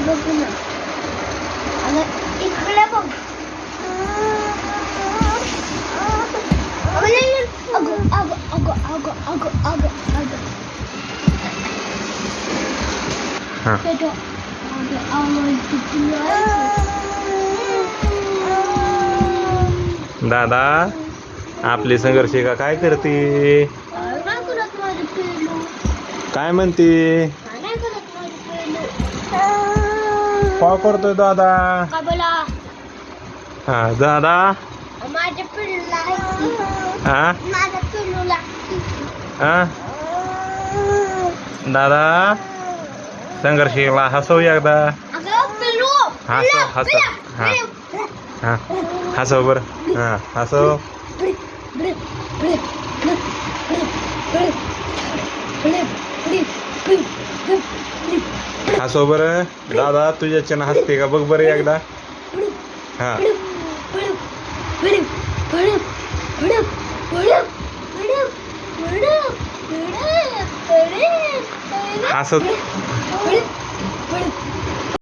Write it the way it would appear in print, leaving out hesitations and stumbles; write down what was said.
बघ ना. अगं इकडे बघ. अगं अगं अगं अगं अगं अगं अगं हा. त्याच्या दादा आपली संघर्षिका काय करते? काय करत माझं पेलू? काय म्हणते? काय करत माझं पेलू? काय करतोय दादा? का बोला हा दादा. माझ्या पिल्लूला हा माझ्या पिल्लूला हा दादा संघर्षिकाला हसव एकदा. अगं पिल्लू हसव हसव. हा हा हसव बर. हा हसव. हसव बर. दादा तुझ्या चेन हसते का बघ बरं एकदा. हा हसत